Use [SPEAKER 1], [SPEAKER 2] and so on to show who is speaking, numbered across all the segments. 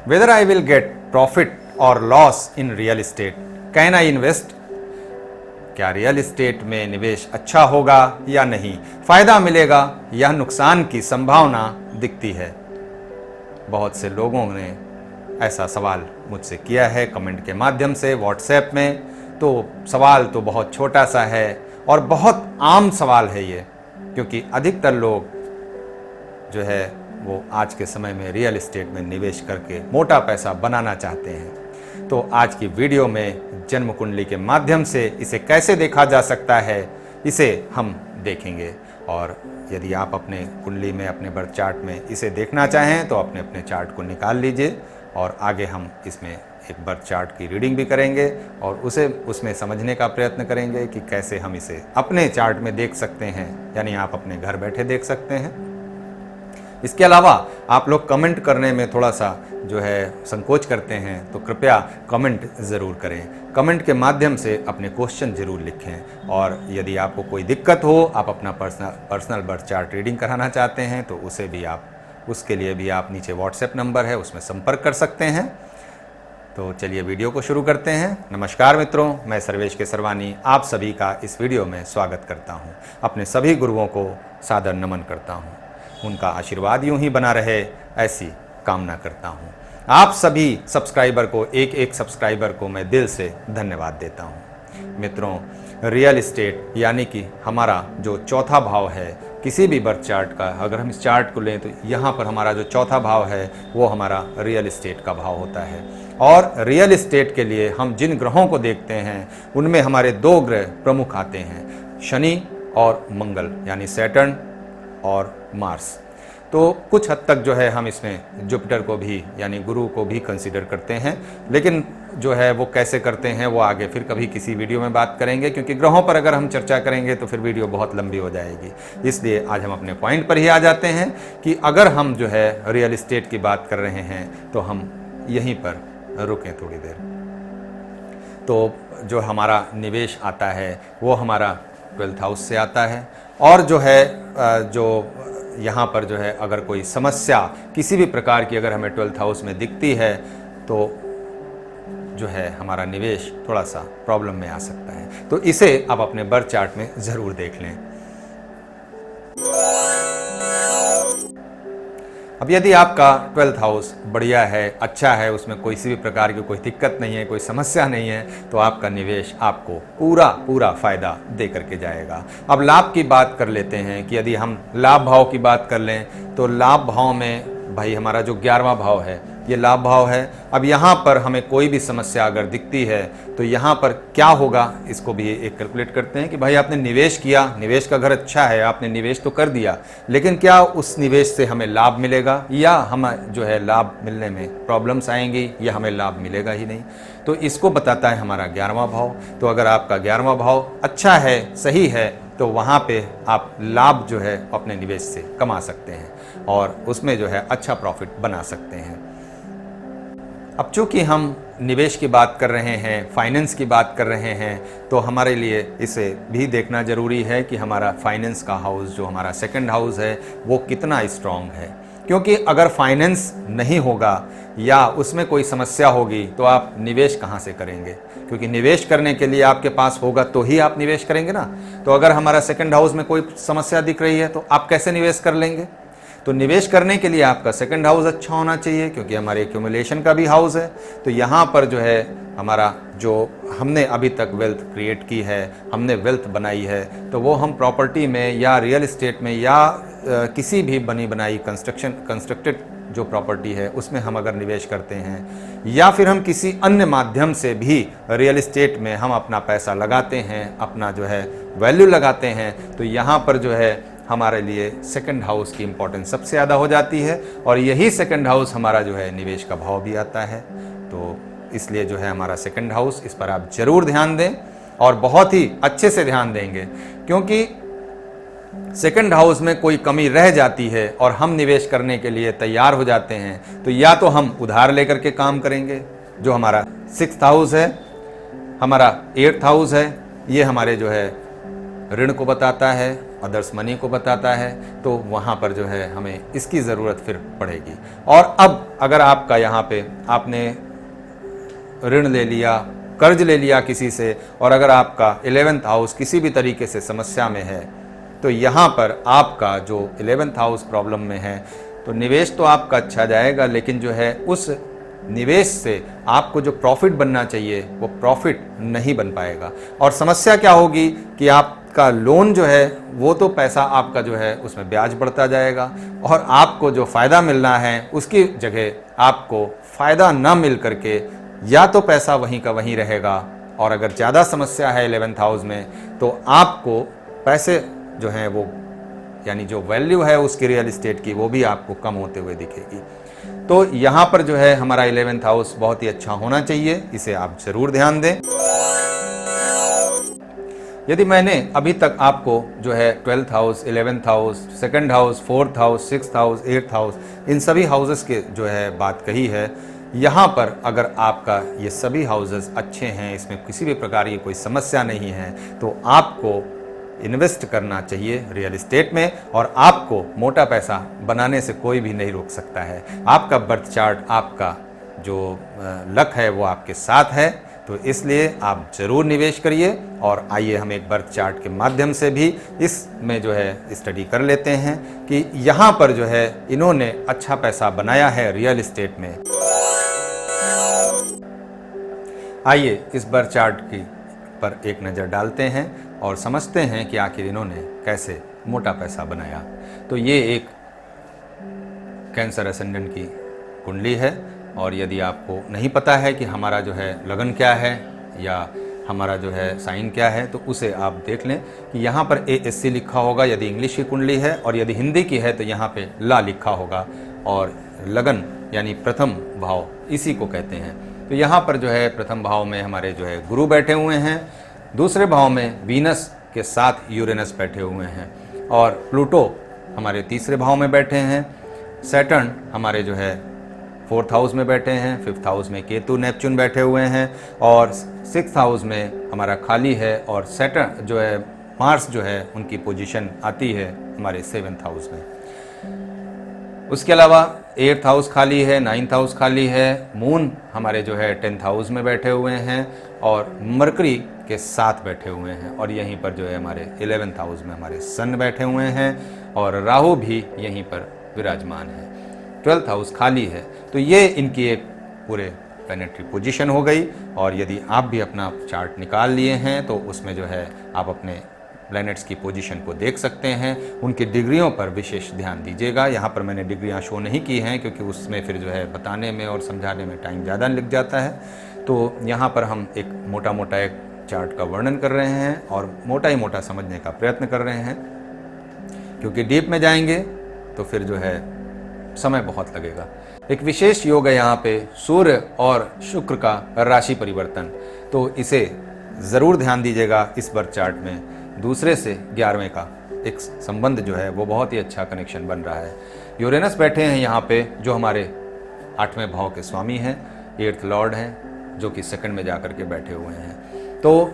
[SPEAKER 1] Whether I will get profit or loss in real estate, can I invest? क्या real estate में निवेश अच्छा होगा या नहीं, फायदा मिलेगा या नुकसान की संभावना दिखती है। बहुत से लोगों ने ऐसा सवाल मुझसे किया है कमेंट के माध्यम से, व्हाट्सएप में। तो सवाल तो बहुत छोटा सा है और बहुत आम सवाल है ये, क्योंकि अधिकतर लोग जो है वो आज के समय में रियल एस्टेट में निवेश करके मोटा पैसा बनाना चाहते हैं। तो आज की वीडियो में जन्म कुंडली के माध्यम से इसे कैसे देखा जा सकता है, इसे हम देखेंगे। और यदि आप अपने कुंडली में, अपने बर्थ चार्ट में इसे देखना चाहें तो अपने अपने चार्ट को निकाल लीजिए और आगे हम इसमें एक बर्थ चार्ट की रीडिंग भी करेंगे और उसमें समझने का प्रयत्न करेंगे कि कैसे हम इसे अपने चार्ट में देख सकते हैं, यानी आप अपने घर बैठे देख सकते हैं। इसके अलावा आप लोग कमेंट करने में थोड़ा सा जो है संकोच करते हैं, तो कृपया कमेंट ज़रूर करें। कमेंट के माध्यम से अपने क्वेश्चन ज़रूर लिखें। और यदि आपको कोई दिक्कत हो, आप अपना पर्सनल बर्थ चार्ट रीडिंग कराना चाहते हैं तो उसके लिए भी आप नीचे व्हाट्सएप नंबर है, उसमें संपर्क कर सकते हैं। तो चलिए वीडियो को शुरू करते हैं। नमस्कार मित्रों, मैं सर्वेश केसरवानी आप सभी का इस वीडियो में स्वागत करता हूं। अपने सभी गुरुओं को सादर नमन करता हूं, उनका आशीर्वाद यूं ही बना रहे ऐसी कामना करता हूं। आप सभी सब्सक्राइबर को, एक एक सब्सक्राइबर को मैं दिल से धन्यवाद देता हूं। मित्रों, रियल एस्टेट यानी कि हमारा जो चौथा भाव है किसी भी बर्थ चार्ट का, अगर हम इस चार्ट को लें तो यहाँ पर हमारा जो चौथा भाव है वो हमारा रियल एस्टेट का भाव होता है। और रियल एस्टेट के लिए हम जिन ग्रहों को देखते हैं उनमें हमारे दो ग्रह प्रमुख आते हैं, शनि और मंगल, यानी सैटर्न और मार्स। तो कुछ हद तक जो है हम इसमें जुपिटर को भी, यानी गुरु को भी कंसीडर करते हैं, लेकिन जो है वो कैसे करते हैं वो आगे फिर कभी किसी वीडियो में बात करेंगे, क्योंकि ग्रहों पर अगर हम चर्चा करेंगे तो फिर वीडियो बहुत लंबी हो जाएगी। इसलिए आज हम अपने पॉइंट पर ही आ जाते हैं कि अगर हम जो है रियल एस्टेट की बात कर रहे हैं तो हम यहीं पर रुकें थोड़ी देर। तो जो हमारा निवेश आता है वो हमारा 12th हाउस से आता है। और जो है जो यहाँ पर जो है अगर कोई समस्या किसी भी प्रकार की अगर हमें 12th हाउस में दिखती है तो जो है हमारा निवेश थोड़ा सा प्रॉब्लम में आ सकता है। तो इसे आप अपने बर्थ चार्ट में ज़रूर देख लें। अब यदि आपका 12th हाउस बढ़िया है, अच्छा है, उसमें किसी भी प्रकार की कोई दिक्कत नहीं है, कोई समस्या नहीं है, तो आपका निवेश आपको पूरा फायदा दे करके जाएगा। अब लाभ की बात कर लेते हैं कि यदि हम लाभ भाव की बात कर लें तो लाभ भाव में भाई हमारा जो 11वां भाव है ये लाभ भाव है। अब यहाँ पर हमें कोई भी समस्या अगर दिखती है तो यहाँ पर क्या होगा, इसको भी एक कैलकुलेट करते हैं कि भाई आपने निवेश किया, निवेश का घर अच्छा है, आपने निवेश तो कर दिया, लेकिन क्या उस निवेश से हमें लाभ मिलेगा या हम जो है लाभ मिलने में प्रॉब्लम्स आएंगी या हमें लाभ मिलेगा ही नहीं। तो इसको बताता है हमारा 11वां भाव। तो अगर आपका 11वां भाव अच्छा है, सही है, तो वहाँ पे आप लाभ जो है अपने निवेश से कमा सकते हैं और उसमें जो है अच्छा प्रॉफिट बना सकते हैं। अब चूँकि हम निवेश की बात कर रहे हैं, फाइनेंस की बात कर रहे हैं, तो हमारे लिए इसे भी देखना ज़रूरी है कि हमारा फाइनेंस का हाउस, जो हमारा 2nd हाउस है, वो कितना स्ट्रॉन्ग है। क्योंकि अगर फाइनेंस नहीं होगा या उसमें कोई समस्या होगी तो आप निवेश कहाँ से करेंगे, क्योंकि निवेश करने के लिए आपके पास होगा तो ही आप निवेश करेंगे ना। तो अगर हमारा 2nd हाउस में कोई समस्या दिख रही है तो आप कैसे निवेश कर लेंगे। तो निवेश करने के लिए आपका 2nd हाउस अच्छा होना चाहिए, क्योंकि हमारे एक्यूमुलेशन का भी हाउस है। तो यहाँ पर जो है हमारा जो हमने अभी तक वेल्थ क्रिएट की है, हमने वेल्थ बनाई है, तो वो हम प्रॉपर्टी में या रियल एस्टेट में या किसी भी बनी बनाई कंस्ट्रक्टेड जो प्रॉपर्टी है उसमें हम अगर निवेश करते हैं या फिर हम किसी अन्य माध्यम से भी रियल एस्टेट में हम अपना पैसा लगाते हैं, अपना जो है वैल्यू लगाते हैं, तो यहाँ पर जो है हमारे लिए 2nd हाउस की इम्पोर्टेंस सबसे ज़्यादा हो जाती है। और यही 2nd हाउस हमारा जो है निवेश का भाव भी आता है। तो इसलिए जो है हमारा 2nd हाउस, इस पर आप ज़रूर ध्यान दें और बहुत ही अच्छे से ध्यान देंगे, क्योंकि 2nd हाउस में कोई कमी रह जाती है और हम निवेश करने के लिए तैयार हो जाते हैं तो या तो हम उधार लेकर के काम करेंगे। जो हमारा 6th हाउस है, हमारा 8th हाउस है, ये हमारे जो है ऋण को बताता है अदर्स मनी को बताता है, तो वहाँ पर जो है हमें इसकी ज़रूरत फिर पड़ेगी। और अब अगर आपका यहाँ पे आपने ऋण ले लिया, कर्ज ले लिया किसी से, और अगर आपका 11th हाउस किसी भी तरीके से समस्या में है, तो यहाँ पर आपका जो 11th हाउस प्रॉब्लम में है, तो निवेश तो आपका अच्छा जाएगा, लेकिन जो है उस निवेश से आपको जो प्रॉफिट बनना चाहिए वो प्रॉफिट नहीं बन पाएगा। और समस्या क्या होगी कि आपका लोन जो है वो तो पैसा आपका जो है उसमें ब्याज बढ़ता जाएगा, और आपको जो फ़ायदा मिलना है उसकी जगह आपको फ़ायदा ना मिल करके या तो पैसा वहीं का वहीं रहेगा, और अगर ज़्यादा समस्या है 11th हाउस में तो आपको पैसे जो हैं वो, यानी जो वैल्यू है उसकी रियल इस्टेट की, वो भी आपको कम होते हुए दिखेगी। तो यहाँ पर जो है हमारा 11th हाउस बहुत ही अच्छा होना चाहिए, इसे आप ज़रूर ध्यान दें। यदि मैंने अभी तक आपको जो है 12th house, 11th house, 2nd house, 4th house, 6th house, 8th house, इन सभी हाउसेस के जो है बात कही है, यहाँ पर अगर आपका ये सभी हाउसेस अच्छे हैं, इसमें किसी भी प्रकार की कोई समस्या नहीं है, तो आपको इन्वेस्ट करना चाहिए रियल इस्टेट में, और आपको मोटा पैसा बनाने से कोई भी नहीं रोक सकता है। आपका बर्थ चार्ट, आपका जो लक है वो आपके साथ है, तो इसलिए आप ज़रूर निवेश करिए। और आइए हम एक बर्थ चार्ट के माध्यम से भी इसमें जो है स्टडी कर लेते हैं कि यहाँ पर जो है इन्होंने अच्छा पैसा बनाया है रियल इस्टेट में। आइए इस बर्थ चार्ट की पर एक नज़र डालते हैं और समझते हैं कि आखिर इन्होंने कैसे मोटा पैसा बनाया। तो ये एक कैंसर असेंडेंट की कुंडली है, और यदि आपको नहीं पता है कि हमारा जो है लगन क्या है या हमारा जो है साइन क्या है, तो उसे आप देख लें कि यहाँ पर ASC लिखा होगा यदि इंग्लिश की कुंडली है, और यदि हिंदी की है तो यहाँ पे ला लिखा होगा, और लगन यानी प्रथम भाव इसी को कहते हैं। तो यहाँ पर जो है प्रथम भाव में हमारे जो है गुरु बैठे हुए हैं, दूसरे भाव में वीनस के साथ यूरेनस बैठे हुए हैं, और प्लूटो हमारे तीसरे भाव में बैठे हैं, सैटर्न हमारे जो है 4th हाउस में बैठे हैं, 5th हाउस में केतु नेपच्यून बैठे हुए हैं, और 6th हाउस में हमारा खाली है, और सैटर्न जो है मार्स जो है उनकी पोजीशन आती है हमारे 7th हाउस में। उसके अलावा 8th हाउस खाली है, 9th हाउस खाली है, मून हमारे जो है 10th हाउस में बैठे हुए हैं, और मरकरी के साथ बैठे हुए हैं, और यहीं पर जो है हमारे 11th हाउस में हमारे सन बैठे हुए हैं, और राहु भी यहीं पर विराजमान है। 12th हाउस खाली है। तो ये इनकी एक पूरे प्लैनेटरी पोजीशन हो गई। और यदि आप भी अपना चार्ट निकाल लिए हैं तो उसमें जो है आप अपने प्लैनेट्स की पोजीशन को देख सकते हैं, उनकी डिग्रियों पर विशेष ध्यान दीजिएगा। यहाँ पर मैंने डिग्रियाँ शो नहीं की हैं क्योंकि उसमें फिर जो है बताने में और समझाने में टाइम ज़्यादा लग जाता है। तो यहाँ पर हम एक मोटा मोटा एक चार्ट का वर्णन कर रहे हैं और मोटा ही मोटा समझने का प्रयत्न कर रहे हैं, क्योंकि डीप में जाएंगे तो फिर जो है समय बहुत लगेगा। एक विशेष योग है यहाँ पे सूर्य और शुक्र का राशि परिवर्तन, तो इसे ज़रूर ध्यान दीजिएगा। इस बर्थ चार्ट में दूसरे से 11वें का एक संबंध जो है वो बहुत ही अच्छा कनेक्शन बन रहा है। यूरेनस बैठे हैं यहाँ पे जो हमारे 8वें भाव के स्वामी हैं, 8th लॉर्ड हैं, जो कि 2nd में जा कर के बैठे हुए हैं। तो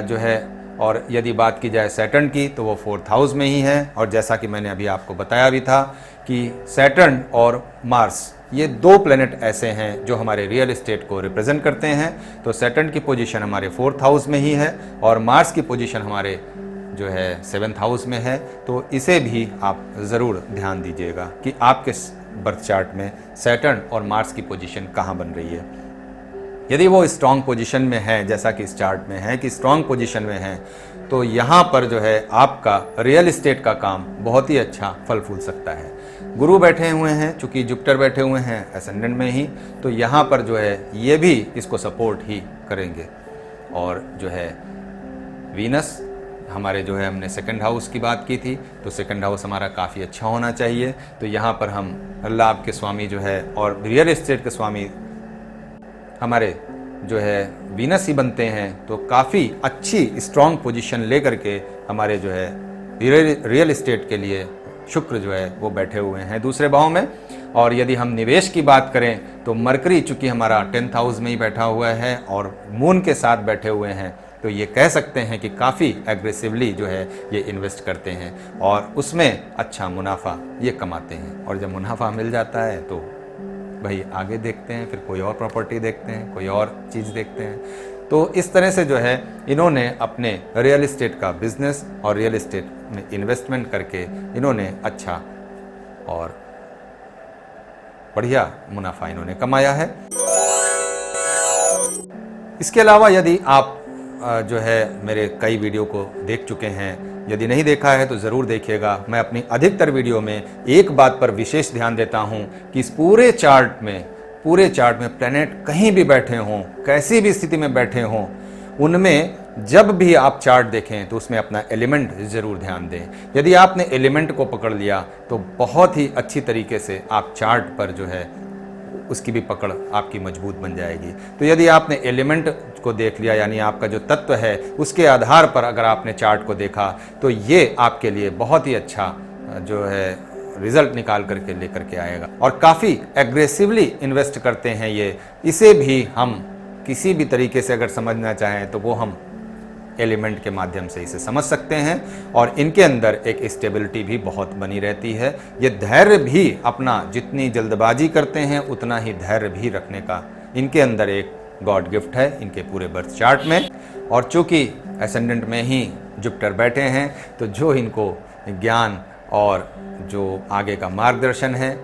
[SPEAKER 1] जो है, और यदि बात की जाए सैटर्न की तो वो 4th हाउस में ही है। और जैसा कि मैंने अभी आपको बताया भी था कि सैटर्न और मार्स ये दो प्लैनेट ऐसे हैं जो हमारे रियल एस्टेट को रिप्रेजेंट करते हैं। तो सैटर्न की पोजीशन हमारे 4th हाउस में ही है और मार्स की पोजीशन हमारे जो है 7th हाउस में है। तो इसे भी आप ज़रूर ध्यान दीजिएगा कि आपके बर्थ चार्ट में सैटर्न और मार्स की पोजीशन कहाँ बन रही है। यदि वो स्ट्रॉन्ग पोजीशन में है, जैसा कि इस चार्ट में है कि स्ट्रॉन्ग पोजीशन में है, तो यहाँ पर जो है आपका रियल एस्टेट का काम बहुत ही अच्छा फल फूल सकता है। गुरु बैठे हुए हैं, चूँकि जुपिटर बैठे हुए हैं एसेंडेंट में ही, तो यहाँ पर जो है ये भी इसको सपोर्ट ही करेंगे। और जो है वीनस हमारे जो है, हमने 2nd हाउस की बात की थी, तो 2nd हाउस हमारा काफ़ी अच्छा होना चाहिए। तो यहाँ पर हम लाभ के स्वामी जो है और रियल एस्टेट के स्वामी हमारे जो है वीनस ही बनते हैं। तो काफ़ी अच्छी स्ट्रॉन्ग पोजीशन लेकर के हमारे जो है रियल एस्टेट के लिए शुक्र जो है वो बैठे हुए हैं दूसरे भाव में। और यदि हम निवेश की बात करें तो मरकरी चूँकि हमारा 10th हाउस में ही बैठा हुआ है और मून के साथ बैठे हुए हैं तो ये कह सकते हैं कि काफ़ी एग्रेसिवली जो है ये इन्वेस्ट करते हैं और उसमें अच्छा मुनाफा ये कमाते हैं। और जब मुनाफा मिल जाता है तो भाई आगे देखते हैं, फिर कोई और प्रॉपर्टी देखते हैं, कोई और चीज़ देखते हैं। तो इस तरह से जो है इन्होंने अपने रियल एस्टेट का बिजनेस और रियल एस्टेट में इन्वेस्टमेंट करके इन्होंने अच्छा और बढ़िया मुनाफा इन्होंने कमाया है। इसके अलावा यदि आप जो है मेरे कई वीडियो को देख चुके हैं, यदि नहीं देखा है तो ज़रूर देखिएगा। मैं अपनी अधिकतर वीडियो में एक बात पर विशेष ध्यान देता हूं कि इस पूरे चार्ट में प्लैनेट कहीं भी बैठे हों, कैसी भी स्थिति में बैठे हों, उनमें जब भी आप चार्ट देखें तो उसमें अपना एलिमेंट ज़रूर ध्यान दें। यदि आपने एलिमेंट को पकड़ लिया तो बहुत ही अच्छी तरीके से आप चार्ट पर जो है उसकी भी पकड़ आपकी मजबूत बन जाएगी। तो यदि आपने एलिमेंट को देख लिया, यानी आपका जो तत्व है उसके आधार पर अगर आपने चार्ट को देखा, तो ये आपके लिए बहुत ही अच्छा जो है रिजल्ट निकाल करके लेकर के आएगा। और काफ़ी एग्रेसिवली इन्वेस्ट करते हैं ये। इसे भी हम किसी भी तरीके से अगर समझना चाहें तो वो हम एलिमेंट के माध्यम से इसे समझ सकते हैं। और इनके अंदर एक स्टेबिलिटी भी बहुत बनी रहती है। ये धैर्य भी अपना, जितनी जल्दबाजी करते हैं उतना ही धैर्य भी रखने का इनके अंदर एक गॉड गिफ्ट है इनके पूरे बर्थ चार्ट में। और चूंकि एसेंडेंट में ही जुपिटर बैठे हैं तो जो इनको ज्ञान और जो आगे का मार्गदर्शन है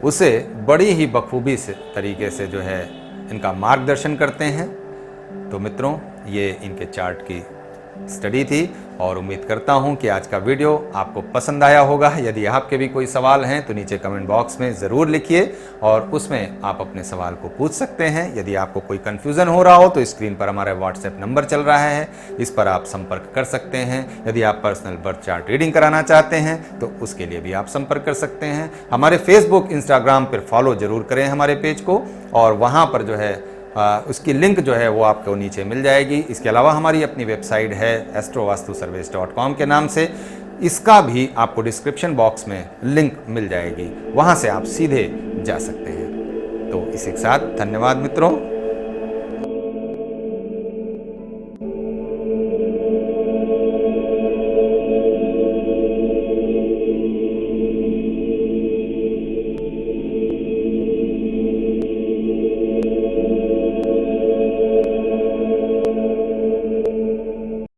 [SPEAKER 1] उसे बड़ी ही बखूबी से तरीके से जो है इनका मार्गदर्शन करते हैं। तो मित्रों, ये इनके चार्ट की स्टडी थी और उम्मीद करता हूं कि आज का वीडियो आपको पसंद आया होगा। यदि आपके भी कोई सवाल हैं तो नीचे कमेंट बॉक्स में ज़रूर लिखिए और उसमें आप अपने सवाल को पूछ सकते हैं। यदि आपको कोई कन्फ्यूज़न हो रहा हो तो स्क्रीन पर हमारा व्हाट्सएप नंबर चल रहा है, इस पर आप संपर्क कर सकते हैं। यदि आप पर्सनल बर्थ चार्ट रीडिंग कराना चाहते हैं तो उसके लिए भी आप संपर्क कर सकते हैं। हमारे फेसबुक, इंस्टाग्राम पर फॉलो ज़रूर करें हमारे पेज को, और वहाँ पर जो है उसकी लिंक जो है वो आपको नीचे मिल जाएगी। इसके अलावा हमारी अपनी वेबसाइट है astrovastuservice.com के नाम से, इसका भी आपको डिस्क्रिप्शन बॉक्स में लिंक मिल जाएगी, वहाँ से आप सीधे जा सकते हैं। तो इसी के साथ धन्यवाद मित्रों।